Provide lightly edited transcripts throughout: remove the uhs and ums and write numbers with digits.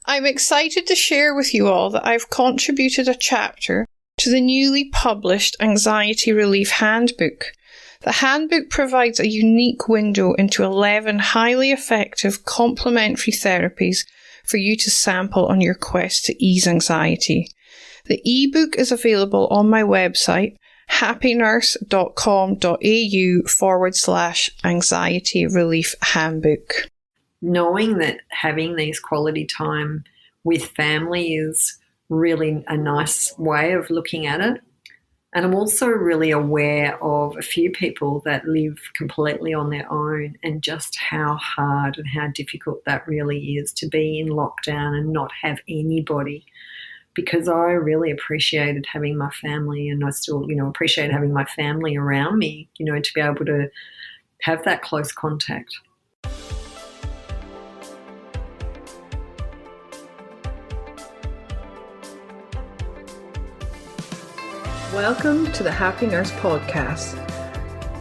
I'm excited to share with you all that I've contributed a chapter to the newly published Anxiety Relief Handbook. The handbook provides a unique window into 11 highly effective complementary therapies for you to sample on your quest to ease anxiety. The ebook is available on my website, happynurse.com.au/anxiety relief handbook. Knowing that having these quality time with family is really a nice way of looking at it. And I'm also really aware of a few people that live completely on their own and just how hard and how difficult that really is to be in lockdown and not have anybody. Because I really appreciated having my family, and I still, appreciate having my family around me, to be able to have that close contact. Welcome to the Happy Nurse podcast.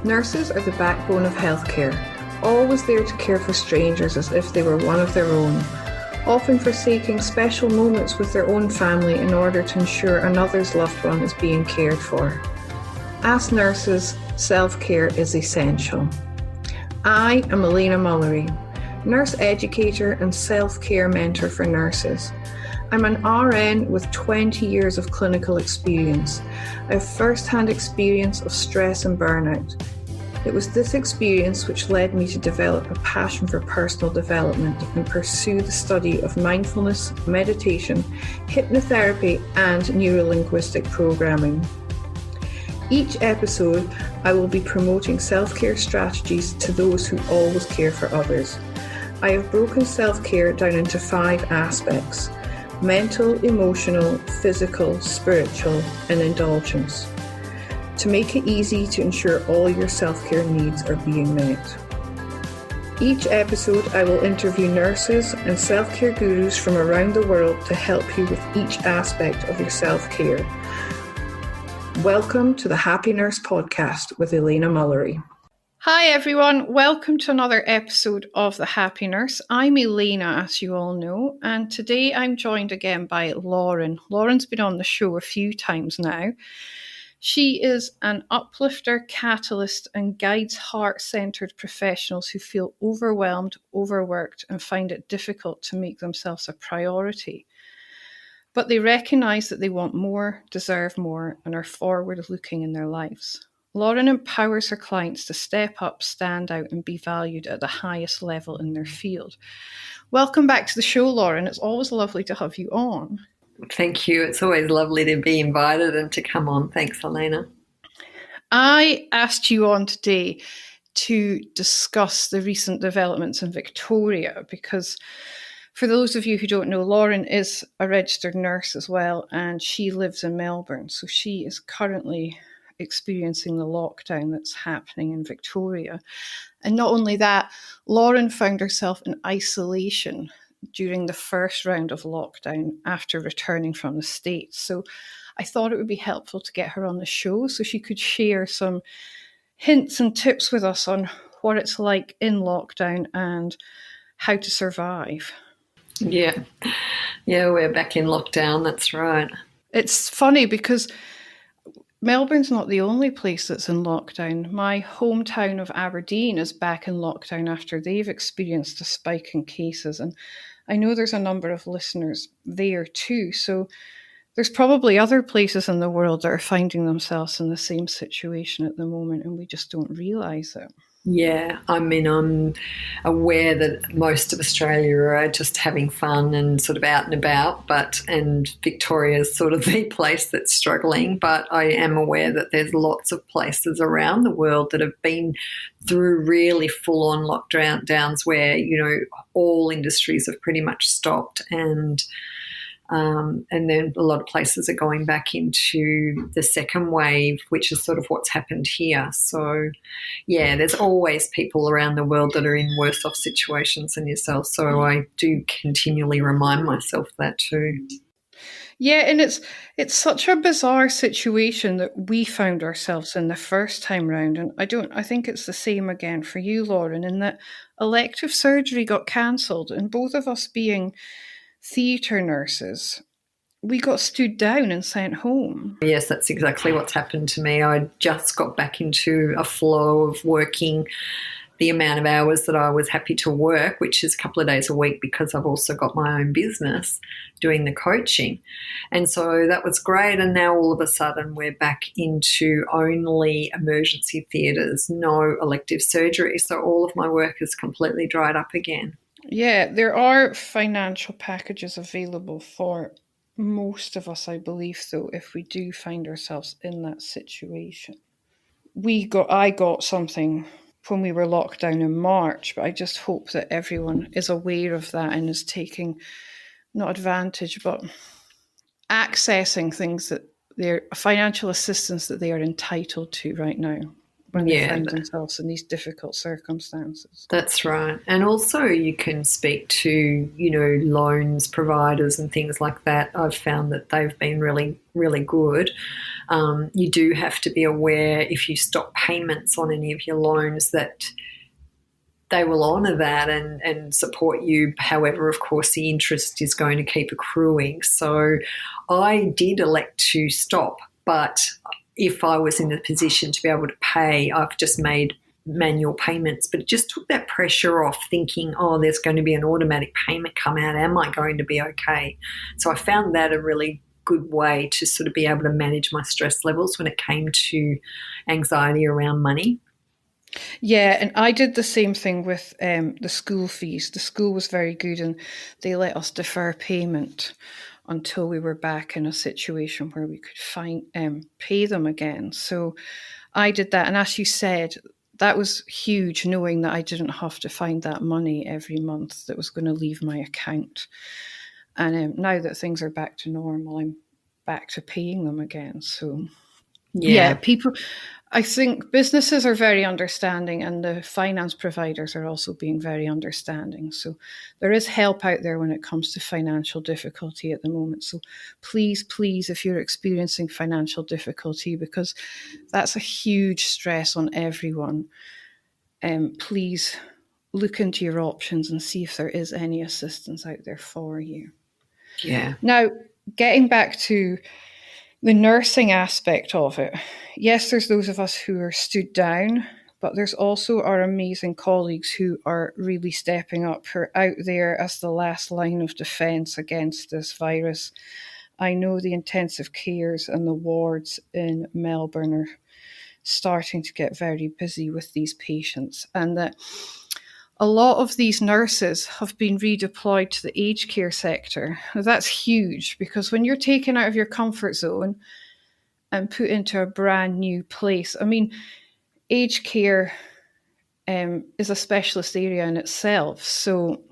Nurses are the backbone of healthcare, always there to care for strangers as if they were one of their own, often forsaking special moments with their own family in order to ensure another's loved one is being cared for. As nurses, self-care is essential. I am Elena Mullery, nurse educator and self-care mentor for nurses. I'm an RN with 20 years of clinical experience. I have first-hand experience of stress and burnout. It was this experience which led me to develop a passion for personal development and pursue the study of mindfulness, meditation, hypnotherapy, and neuro-linguistic programming. Each episode, I will be promoting self-care strategies to those who always care for others. I have broken self-care down into 5 aspects: mental, emotional, physical, spiritual, and indulgence, to make it easy to ensure all your self-care needs are being met. Each episode, I will interview nurses and self-care gurus from around the world to help you with each aspect of your self-care. Welcome to the Happy Nurse podcast with Elena Mullery. Hi everyone, welcome to another episode of The Happy Nurse. I'm Elena, as you all know, and today I'm joined again by Lauren. Lauren's been on the show a few times now. She is an uplifter, catalyst, and guides heart-centered professionals who feel overwhelmed, overworked, and find it difficult to make themselves a priority. But they recognise that they want more, deserve more, and are forward-looking in their lives. Lauren empowers her clients to step up, stand out, and be valued at the highest level in their field. Welcome back to the show, Lauren. It's always lovely to have you on. Thank you. It's always lovely to be invited and to come on. Thanks, Elena. I asked you on today to discuss the recent developments in Victoria because, for those of you who don't know, Lauren is a registered nurse as well, and she lives in Melbourne. So she is currently experiencing the lockdown that's happening in Victoria. And not only that, Lauren found herself in isolation during the first round of lockdown after returning from the States. So I thought it would be helpful to get her on the show so she could share some hints and tips with us on what it's like in lockdown and how to survive. Yeah, we're back in lockdown, that's right. It's funny because Melbourne's not the only place that's in lockdown. My hometown of Aberdeen is back in lockdown after they've experienced a spike in cases. And I know there's a number of listeners there too. So there's probably other places in the world that are finding themselves in the same situation at the moment, and we just don't realise it. Yeah, I mean, I'm aware that most of Australia are just having fun and sort of out and about, and Victoria's sort of the place that's struggling. But I am aware that there's lots of places around the world that have been through really full-on lockdowns where, all industries have pretty much stopped, and then a lot of places are going back into the second wave, which is sort of what's happened here. So, yeah, there's always people around the world that are in worse off situations than yourself. So I do continually remind myself that too. Yeah, and it's such a bizarre situation that we found ourselves in the first time round. And I think it's the same again for you, Lauren, in that elective surgery got cancelled, and both of us being theatre nurses, we got stood down and sent home. Yes, that's exactly what's happened to me. I just got back into a flow of working the amount of hours that I was happy to work, which is a couple of days a week because I've also got my own business doing the coaching. And so that was great. And now all of a sudden we're back into only emergency theatres, no elective surgery. So all of my work is completely dried up again. Yeah, there are financial packages available for most of us, I believe, though, if we do find ourselves in that situation. I got something when we were locked down in March, but I just hope that everyone is aware of that and is taking not advantage, but accessing things that they're financial assistance that they are entitled to right now when they find themselves in these difficult circumstances. That's right. And also you can speak to, loans providers and things like that. I've found that they've been really, really good. You do have to be aware if you stop payments on any of your loans that they will honour that and support you. However, of course, the interest is going to keep accruing. So I did elect to stop, but if I was in a position to be able to pay, I've just made manual payments, but it just took that pressure off thinking, oh, there's going to be an automatic payment come out. Am I going to be okay? So I found that a really good way to sort of be able to manage my stress levels when it came to anxiety around money. Yeah, and I did the same thing with the school fees. The school was very good and they let us defer payment until we were back in a situation where we could pay them again. So I did that. And as you said, that was huge, knowing that I didn't have to find that money every month that was going to leave my account. And now that things are back to normal, I'm back to paying them again. So yeah, I think businesses are very understanding and the finance providers are also being very understanding. So there is help out there when it comes to financial difficulty at the moment. So please, if you're experiencing financial difficulty, because that's a huge stress on everyone, please look into your options and see if there is any assistance out there for you. Yeah. Now, getting back to the nursing aspect of it, yes, there's those of us who are stood down, but there's also our amazing colleagues who are really stepping up, who are out there as the last line of defence against this virus. I know the intensive cares and the wards in Melbourne are starting to get very busy with these patients, and that a lot of these nurses have been redeployed to the aged care sector. That's huge because when you're taken out of your comfort zone and put into a brand new place, I mean, aged care is a specialist area in itself. So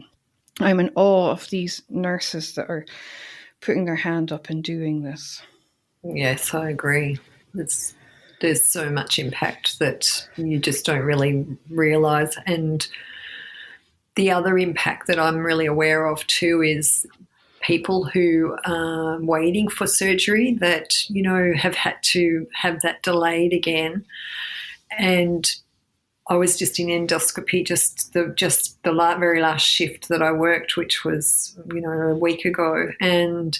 I'm in awe of these nurses that are putting their hand up and doing this. Yes, I agree. There's so much impact that you just don't really realise. And the other impact that I'm really aware of too is people who are waiting for surgery that, have had to have that delayed again. And I was just in endoscopy just the very last shift that I worked, which was, a week ago. And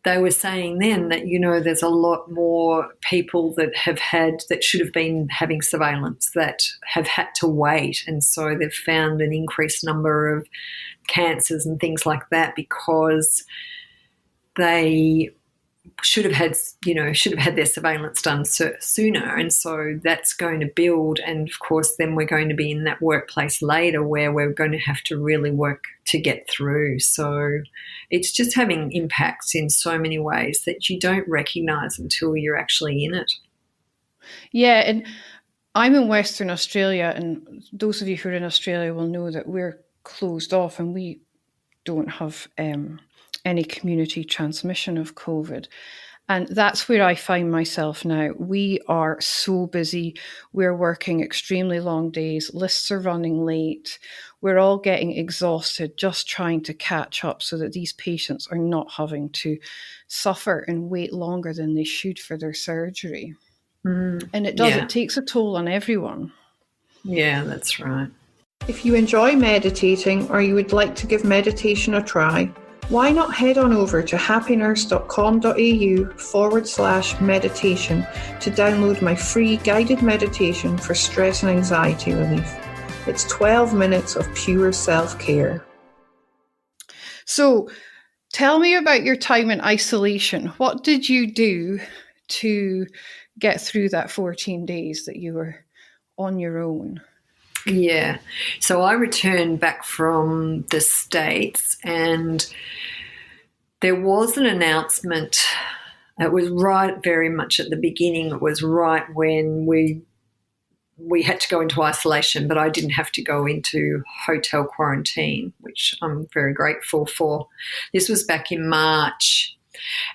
they were saying then that, there's a lot more people that should have been having surveillance that have had to wait. And so they've found an increased number of cancers and things like that because they should have had their surveillance done sooner. And so that's going to build. And of course, then we're going to be in that workplace later where we're going to have to really work to get through. So it's just having impacts in so many ways that you don't recognise until you're actually in it. Yeah, and I'm in Western Australia, and those of you who are in Australia will know that we're closed off and we don't have any community transmission of COVID. And that's where I find myself now. We are so busy. We're working extremely long days. Lists are running late. We're all getting exhausted just trying to catch up so that these patients are not having to suffer and wait longer than they should for their surgery. And it does. Yeah. It takes a toll on everyone. Yeah, that's right. If you enjoy meditating or you would like to give meditation a try, why not head on over to happynurse.com.au/meditation to download my free guided meditation for stress and anxiety relief. It's 12 minutes of pure self-care. So tell me about your time in isolation. What did you do to get through that 14 days that you were on your own? Yeah. So I returned back from the States, and there was an announcement. It was right very much at the beginning. It was right when we had to go into isolation, but I didn't have to go into hotel quarantine, which I'm very grateful for. This was back in March.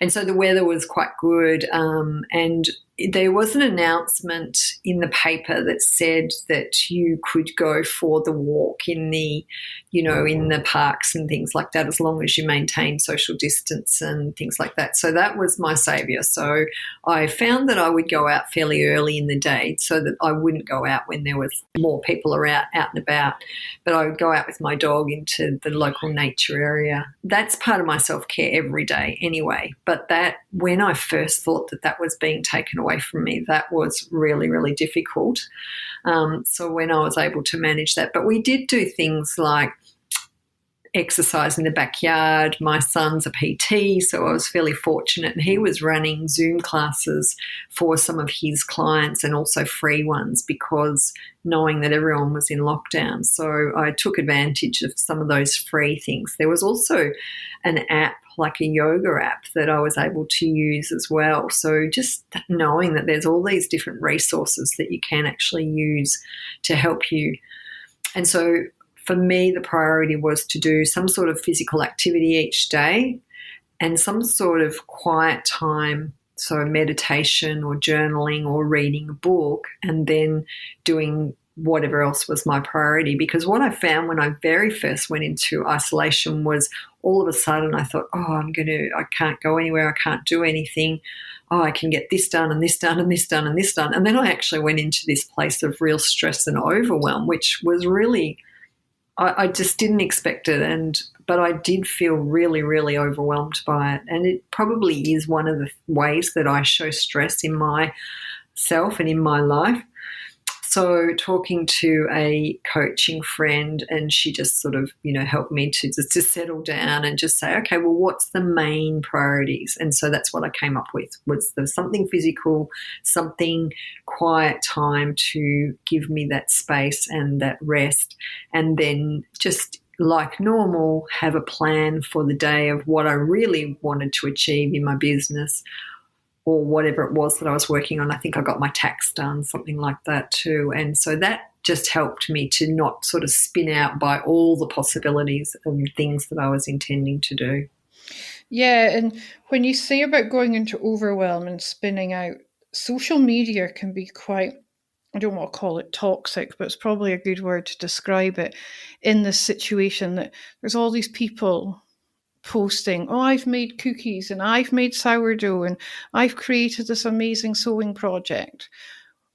And so the weather was quite good. And there was an announcement in the paper that said that you could go for the walk in the, in the parks and things like that, as long as you maintain social distance and things like that. So that was my saviour. So I found that I would go out fairly early in the day so that I wouldn't go out when there was more people out and about, but I would go out with my dog into the local nature area. That's part of my self-care every day anyway. But that, when I first thought that was being taken away from me, that was really, really difficult. So when I was able to manage that, but we did do things like exercise in the backyard. My son's a PT, so I was fairly fortunate, and he was running Zoom classes for some of his clients and also free ones, because knowing that everyone was in lockdown. So I took advantage of some of those free things. There was also an app, like a yoga app, that I was able to use as well. So just knowing that there's all these different resources that you can actually use to help you. And so for me, the priority was to do some sort of physical activity each day and some sort of quiet time, so meditation or journaling or reading a book, and then doing whatever else was my priority. Because what I found when I very first went into isolation was all of a sudden I thought, I can't go anywhere, I can't do anything. I can get this done and this done and this done and this done. And then I actually went into this place of real stress and overwhelm, which was really, I just didn't expect it, but I did feel really, really overwhelmed by it. And it probably is one of the ways that I show stress in myself and in my life. So talking to a coaching friend, and she just sort of, helped me to settle down and just say, okay, well, what's the main priorities? And so that's what I came up with, was there something physical, something quiet time to give me that space and that rest, and then just like normal, have a plan for the day of what I really wanted to achieve in my business, or whatever it was that I was working on. I think I got my tax done, something like that too. And so that just helped me to not sort of spin out by all the possibilities and things that I was intending to do. Yeah, and when you say about going into overwhelm and spinning out, social media can be quite, I don't want to call it toxic, but it's probably a good word to describe it in this situation, that there's all these people posting, I've made cookies and I've made sourdough and I've created this amazing sewing project.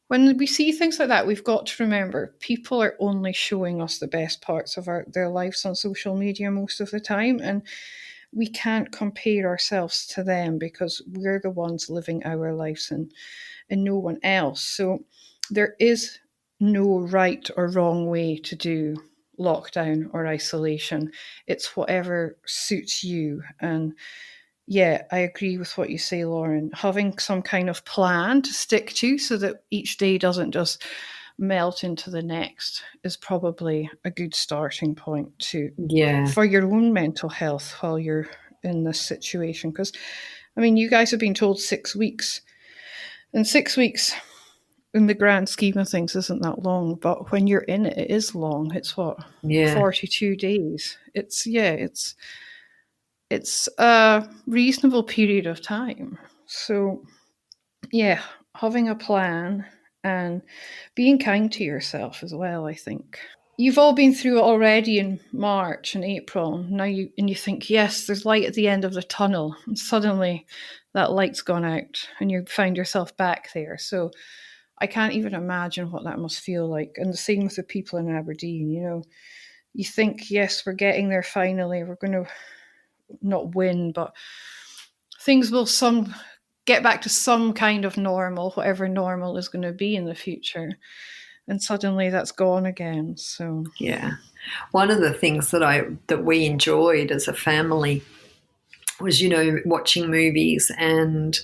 When we see things like that, we've got to remember people are only showing us the best parts of their lives on social media most of the time. And we can't compare ourselves to them because we're the ones living our lives and no one else. So there is no right or wrong way to do lockdown or isolation. It's whatever suits you. And yeah, I agree with what you say, Lauren. Having some kind of plan to stick to so that each day doesn't just melt into the next is probably a good starting point for your own mental health while you're in this situation. Because, you guys have been told 6 weeks, and 6 weeks in the grand scheme of things isn't that long, but when you're in it, it is long. It's 42 days. It's a reasonable period of time. So yeah, having a plan and being kind to yourself as well, I think. You've all been through it already in March and April. Now you think, yes, there's light at the end of the tunnel. And suddenly that light's gone out and you find yourself back there. So I can't even imagine what that must feel like. And the same with the people in Aberdeen, you think, yes, we're getting there finally. We're going to not win, but things will get back to some kind of normal, whatever normal is going to be in the future. And suddenly that's gone again. So yeah. One of the things that we enjoyed as a family was, watching movies, and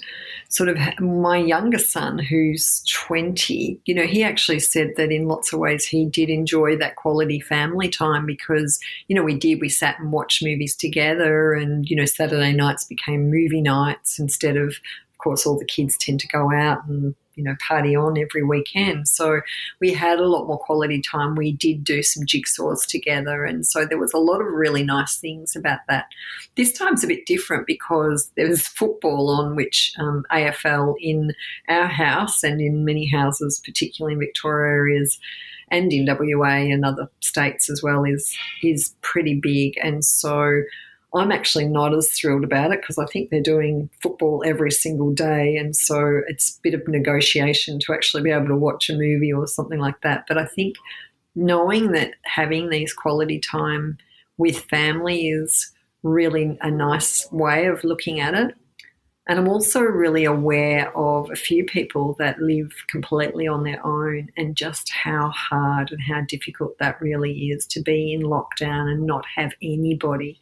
sort of my youngest son, who's 20, he actually said that in lots of ways he did enjoy that quality family time because, we sat and watched movies together, and, Saturday nights became movie nights instead of course, all the kids tend to go out and, party on every weekend. So we had a lot more quality time. We did do some jigsaws together. And so there was a lot of really nice things about that. This time's a bit different because there was football on, which AFL in our house and in many houses, particularly in Victoria areas and in WA and other states as well, is pretty big. And so I'm actually not as thrilled about it because I think they're doing football every single day, and so it's a bit of negotiation to actually be able to watch a movie or something like that. But I think knowing that having these quality time with family is really a nice way of looking at it. And I'm also really aware of a few people that live completely on their own and just how hard and how difficult that really is to be in lockdown and not have anybody.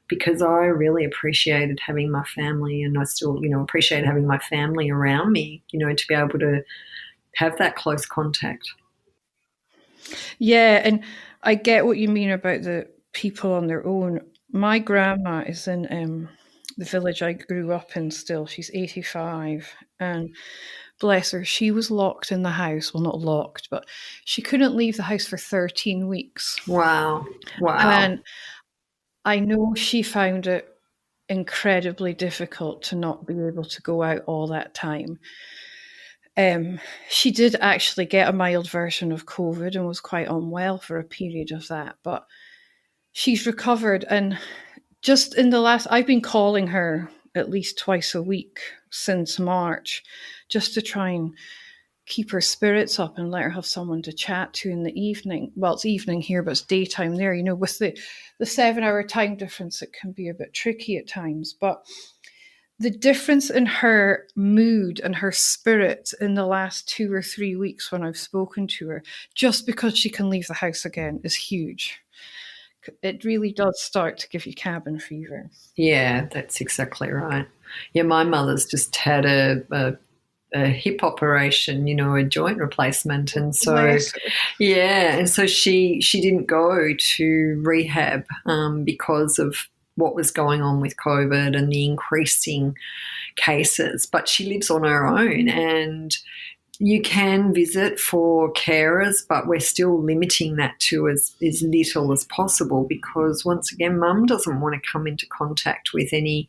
Because I really appreciated having my family, and I still, appreciate having my family around me, to be able to have that close contact. Yeah, and I get what you mean about the people on their own. My grandma is in the village I grew up in still. She's 85, and bless her, she was locked in the house. Well, not locked, but she couldn't leave the house for 13 weeks. Wow. And I know she found it incredibly difficult to not be able to go out all that time. She did actually get a mild version of COVID and was quite unwell for a period of that, but she's recovered. And just in the last, I've been calling her at least twice a week since March, just to try and keep her spirits up and let her have someone to chat to in the evening. Well, it's evening here, but it's daytime there. With the 7-hour time difference, it can be a bit tricky at times. But the difference in her mood and her spirit in the last 2 or 3 weeks when I've spoken to her, just because she can leave the house again, is huge. It really does start to give you cabin fever. Yeah, that's exactly right. Yeah, my mother's just had a hip operation, a joint replacement, and so and so she didn't go to rehab because of what was going on with COVID and the increasing cases. But she lives on her own, and you can visit for carers, but we're still limiting that to as little as possible because, once again, Mum doesn't want to come into contact with any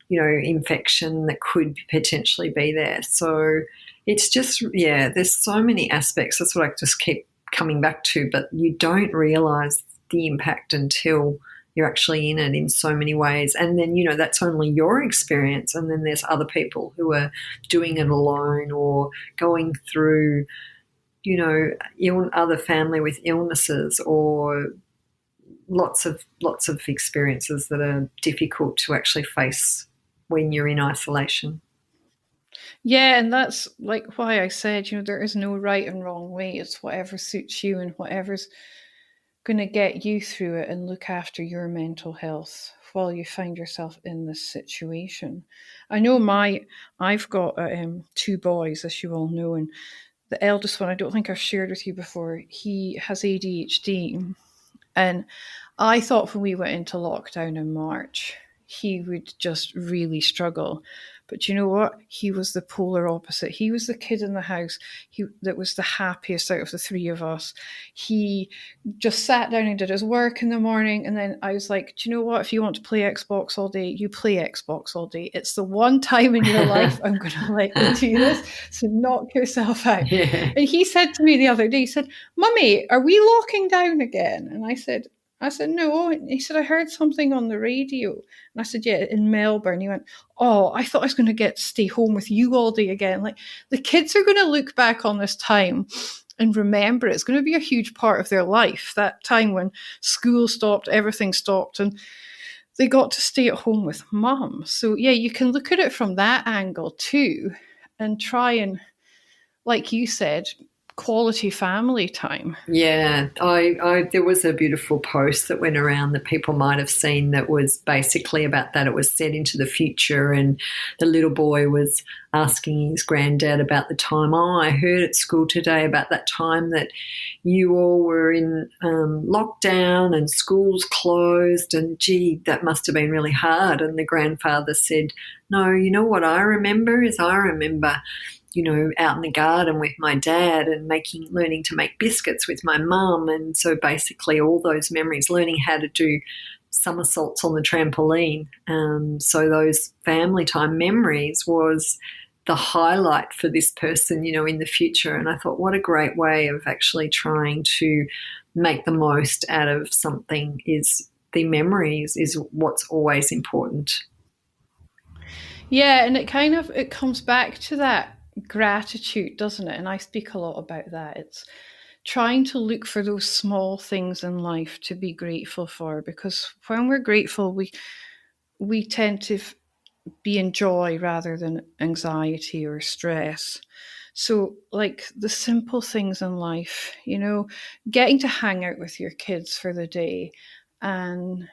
infection that could potentially be there. So it's just, there's so many aspects. That's what I just keep coming back to, but you don't realise the impact until you're actually in it in so many ways. And then, that's only your experience. And then there's other people who are doing it alone or going through, other family with illnesses or lots of experiences that are difficult to actually face when you're in isolation. Yeah, and that's like why I said, there is no right and wrong way. It's whatever suits you and whatever's going to get you through it and look after your mental health while you find yourself in this situation. I know I've got 2 boys, as you all know, and the eldest one, I don't think I've shared with you before, he has ADHD. And I thought when we went into lockdown in March, he would just really struggle. But you know what? He was the polar opposite. He was the kid in the house that was the happiest out of the 3 of us. He just sat down and did his work in the morning. And then I was like, do you know what? If you want to play Xbox all day, you play Xbox all day. It's the one time in your life I'm going to let you do this. So knock yourself out. Yeah. And he said to me the other day, he said, Mummy, are we locking down again? And I said, no. And he said, I heard something on the radio. And I said, yeah, in Melbourne. He went, oh, I thought I was going to get to stay home with you all day again. Like, the kids are going to look back on this time and remember it. It's going to be a huge part of their life, that time when school stopped, everything stopped. And they got to stay at home with mum. So yeah, you can look at it from that angle too, and try and, like you said, quality family time. Yeah, I there was a beautiful post that went around that people might have seen that was basically about that. It was set into the future, and the little boy was asking his granddad about the time. Oh, I heard at school today about that time that you all were in lockdown and schools closed, and gee, that must have been really hard. And the grandfather said, no, you know what I remember is I remember out in the garden with my dad and learning to make biscuits with my mum. And so basically all those memories, learning how to do somersaults on the trampoline. So those family time memories was the highlight for this person, in the future. And I thought, what a great way of actually trying to make the most out of something. Is the memories is what's always important. Yeah, and it comes back to that gratitude, doesn't it? And I speak a lot about that. It's trying to look for those small things in life to be grateful for, because when we're grateful, we tend to be in joy rather than anxiety or stress. So, like the simple things in life, getting to hang out with your kids for the day and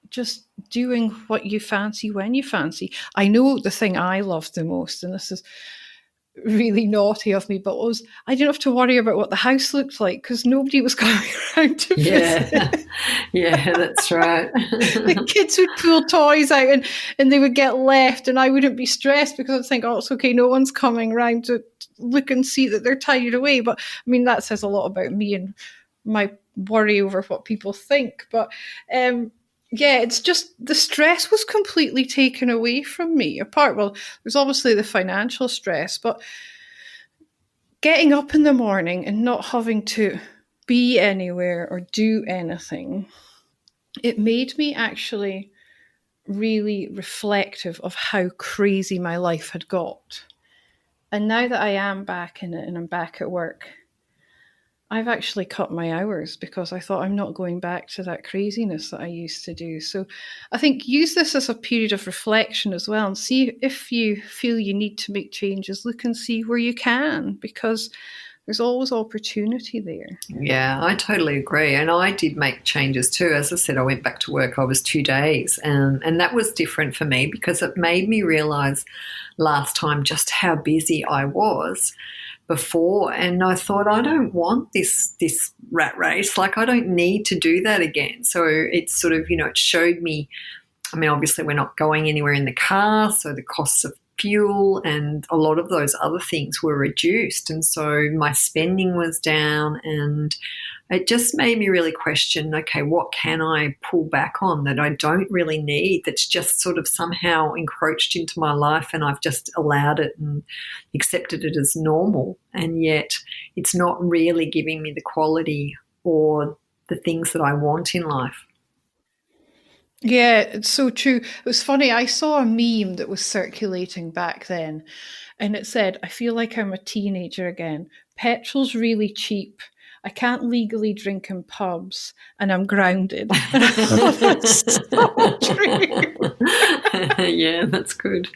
just doing what you fancy when you fancy. I know the thing I loved the most, and this is really naughty of me, but I didn't have to worry about what the house looked like because nobody was coming around to visit. Yeah, that's right. The kids would pull toys out and they would get left, and I wouldn't be stressed because I'd think, oh, it's okay, no one's coming around to look and see that they're tidied away. But I mean, that says a lot about me and my worry over what people think. But yeah, it's just the stress was completely taken away from me. There's obviously the financial stress, but getting up in the morning and not having to be anywhere or do anything, it made me actually really reflective of how crazy my life had got. And now that I am back in it and I'm back at work, I've actually cut my hours because I thought I'm not going back to that craziness that I used to do. So I think use this as a period of reflection as well, and see if you feel you need to make changes, look and see where you can, because there's always opportunity there. Yeah, I totally agree. And I did make changes too. As I said, I went back to work. I was 2 days, and that was different for me because it made me realise last time just how busy I was before. And I thought, I don't want this rat race. Like, I don't need to do that again. So it's sort of, it showed me, I mean, obviously we're not going anywhere in the car, so the costs of fuel and a lot of those other things were reduced. And so my spending was down, and it just made me really question, okay, what can I pull back on that I don't really need, that's just sort of somehow encroached into my life and I've just allowed it and accepted it as normal, and yet it's not really giving me the quality or the things that I want in life. Yeah, it's so true. It was funny. I saw a meme that was circulating back then, and it said, I feel like I'm a teenager again. Petrol's really cheap. I can't legally drink in pubs, and I'm grounded. And I thought, that's so true. Yeah, that's good.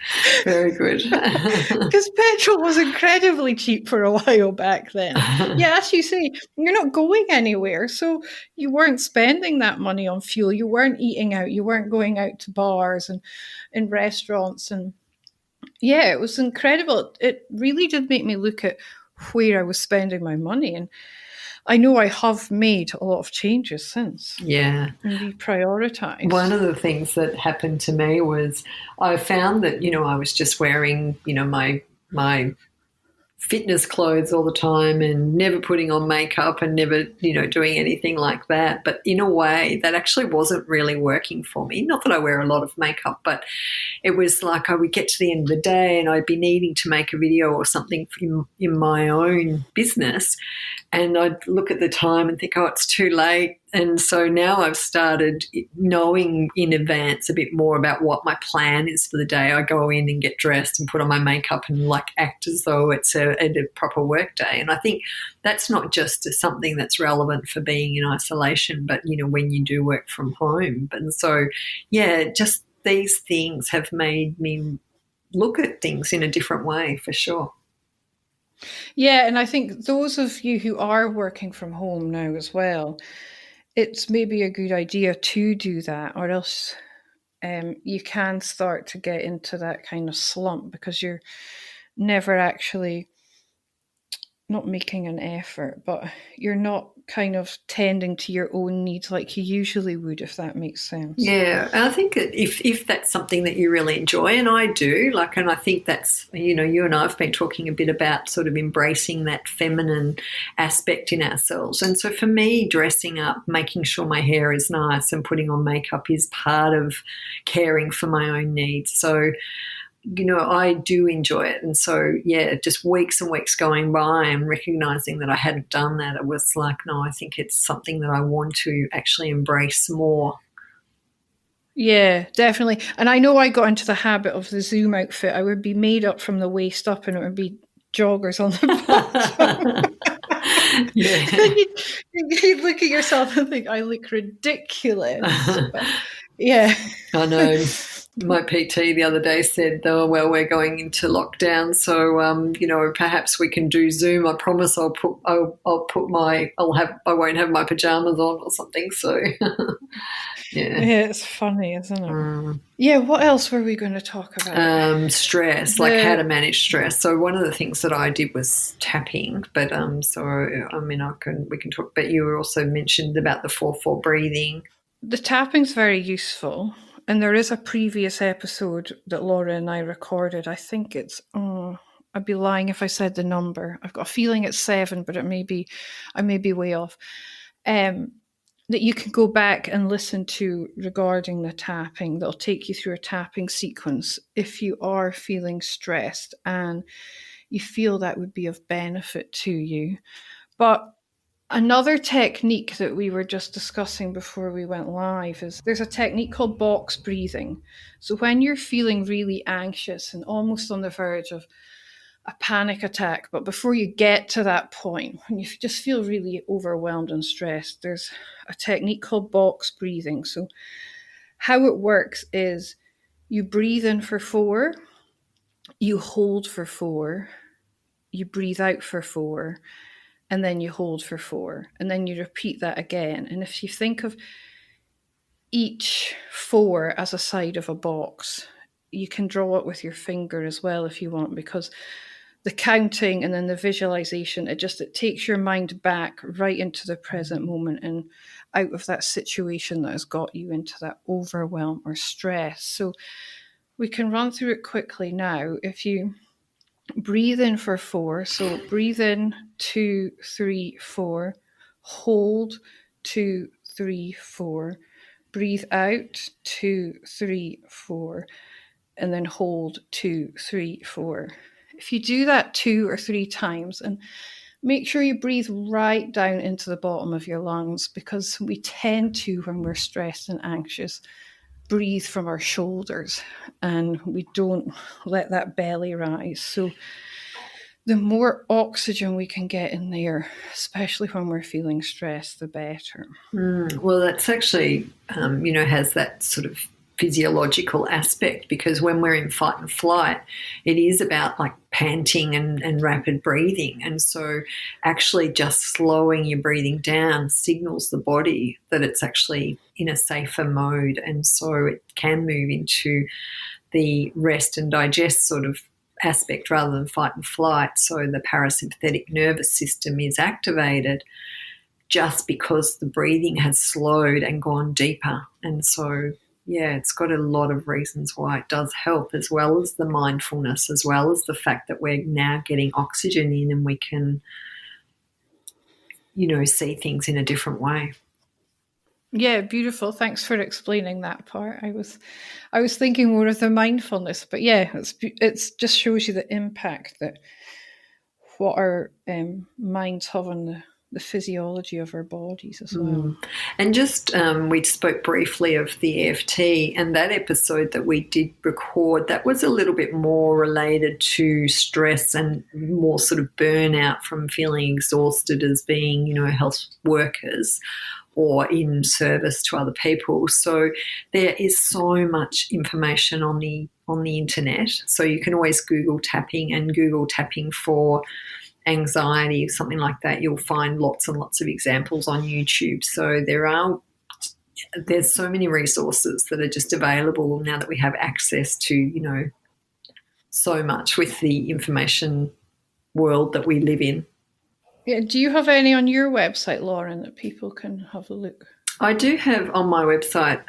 Very good. Because petrol was incredibly cheap for a while back then. Yeah, as you say, you're not going anywhere. So you weren't spending that money on fuel. You weren't eating out. You weren't going out to bars and in restaurants. And yeah, it was incredible. It really did make me look at where I was spending my money. And I know I have made a lot of changes since. Yeah. And reprioritized. One of the things that happened to me was I found that, I was just wearing, my fitness clothes all the time and never putting on makeup and never, doing anything like that. But in a way, that actually wasn't really working for me. Not that I wear a lot of makeup, but it was like I would get to the end of the day and I'd be needing to make a video or something in my own business. and I'd look at the time and think, oh, it's too late. And so now I've started knowing in advance a bit more about what my plan is for the day. I go in and get dressed and put on my makeup and like act as though it's a proper work day. And I think that's not just something that's relevant for being in isolation, but, you know, when you do work from home. And so, yeah, just these things have made me look at things in a different way, for sure. Yeah, and I think those of you who are working from home now as well, it's maybe a good idea to do that, or else you can start to get into that kind of slump because you're never actually not making an effort, but you're not kind of tending to your own needs like you usually would, if that makes sense. Yeah, and I think that if that's something that you really enjoy, and I do, like, and I think that's, you know, you and I have been talking a bit about sort of embracing that feminine aspect in ourselves. And so for me, dressing up, making sure my hair is nice and putting on makeup is part of caring for my own needs. So, you know, I do enjoy it. And so, yeah, just weeks and weeks going by and recognizing that I hadn't done that, it was like, no, I think it's something that I want to actually embrace more. Yeah, definitely. And I know I got into the habit of the Zoom outfit. I would be made up from the waist up and it would be joggers on the bottom. Yeah. you'd look at yourself and think, I look ridiculous. But, yeah. I know. My PT the other day said, "Oh well, we're going into lockdown, so you know, perhaps we can do Zoom. I promise I won't have my pajamas on or something." So, yeah, it's funny, isn't it? Yeah. What else were we going to talk about? Stress, like how to manage stress. So one of the things that I did was tapping, but so I mean, we can talk. But you also mentioned about the 4/4 breathing. The tapping's very useful. And there is a previous episode that Laura and I recorded. I think it's, I'd be lying if I said the number. I've got a feeling it's 7, but I may be way off. That you can go back and listen to regarding the tapping. That'll take you through a tapping sequence if you are feeling stressed and you feel that would be of benefit to you. But another technique that we were just discussing before we went live is there's a technique called box breathing. So when you're feeling really anxious and almost on the verge of a panic attack, but before you get to that point, when you just feel really overwhelmed and stressed, there's a technique called box breathing. So how it works is you breathe in for 4, you hold for 4, you breathe out for 4, and then you hold for 4, and then you repeat that again. And if you think of each 4 as a side of a box, you can draw it with your finger as well if you want, because the counting and then the visualization, it takes your mind back right into the present moment and out of that situation that has got you into that overwhelm or stress. So we can run through it quickly now. If you breathe in for 4. So breathe in 2, 3, 4. Hold 2, 3, 4. Breathe out 2, 3, 4. And then hold 2, 3, 4. If you do that 2 or 3 times, and make sure you breathe right down into the bottom of your lungs, because we tend to, when we're stressed and anxious, breathe from our shoulders and we don't let that belly rise. So the more oxygen we can get in there, especially when we're feeling stressed, the better. Well, that's actually, has that sort of physiological aspect, because when we're in fight and flight, it is about like panting and rapid breathing. And so actually just slowing your breathing down signals the body that it's actually in a safer mode. And so it can move into the rest and digest sort of aspect rather than fight and flight. So the parasympathetic nervous system is activated just because the breathing has slowed and gone deeper. And so, yeah, it's got a lot of reasons why it does help, as well as the mindfulness, as well as the fact that we're now getting oxygen in and we can, see things in a different way. Yeah, beautiful. Thanks for explaining that part. I was thinking more of the mindfulness, but yeah, it's just shows you the impact that what our minds have on the physiology of our bodies as well. And just we spoke briefly of the EFT, and that episode that we did record, that was a little bit more related to stress and more sort of burnout from feeling exhausted as being, health workers or in service to other people. So there is so much information on the internet. So you can always Google tapping and Google tapping for anxiety, something like that. You'll find lots and lots of examples on YouTube. So there's so many resources that are just available now that we have access to, so much with the information world that we live in. Yeah, do you have any on your website, Lauren, that people can have a look? I do have on my website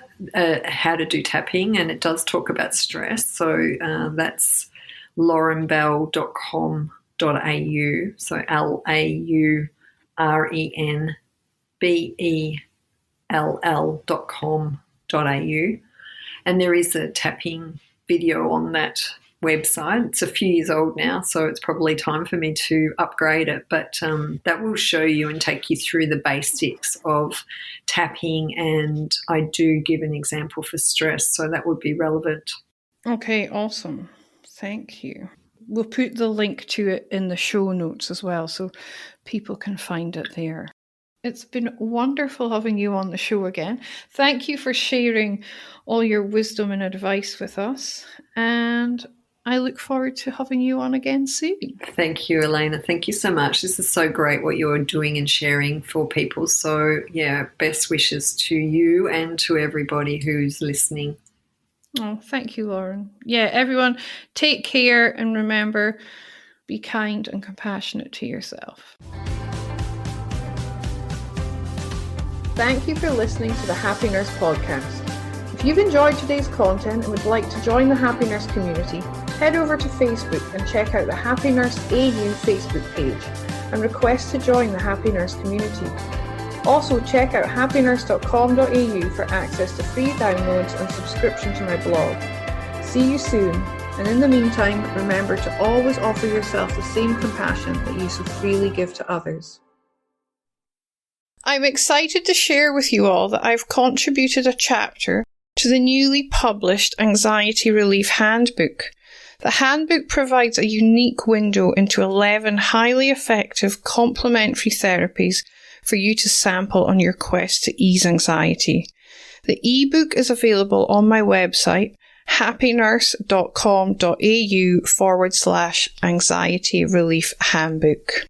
how to do tapping, and it does talk about stress. So that's laurenbell.com.au. So laurenbell.com.au. And there is a tapping video on that website. It's a few years old now, so it's probably time for me to upgrade it, but that will show you and take you through the basics of tapping, and I do give an example for stress, so that would be relevant. Okay, awesome. Thank you. We'll put the link to it in the show notes as well, so people can find it there. It's been wonderful having you on the show again. Thank you for sharing all your wisdom and advice with us, and I look forward to having you on again soon. Thank you, Elena. Thank you so much. This is so great what you're doing and sharing for people. So, best wishes to you and to everybody who's listening. Oh, thank you, Lauren. Yeah, everyone, take care and remember, be kind and compassionate to yourself. Thank you for listening to the Happy Nurse podcast. If you've enjoyed today's content and would like to join the Happy Nurse community, head over to Facebook and check out the Happy Nurse AU Facebook page and request to join the Happy Nurse community. Also, check out happynurse.com.au for access to free downloads and subscription to my blog. See you soon, and in the meantime, remember to always offer yourself the same compassion that you so freely give to others. I'm excited to share with you all that I've contributed a chapter to the newly published Anxiety Relief Handbook. The handbook provides a unique window into 11 highly effective complementary therapies for you to sample on your quest to ease anxiety. The ebook is available on my website, happynurse.com.au/anxiety relief handbook.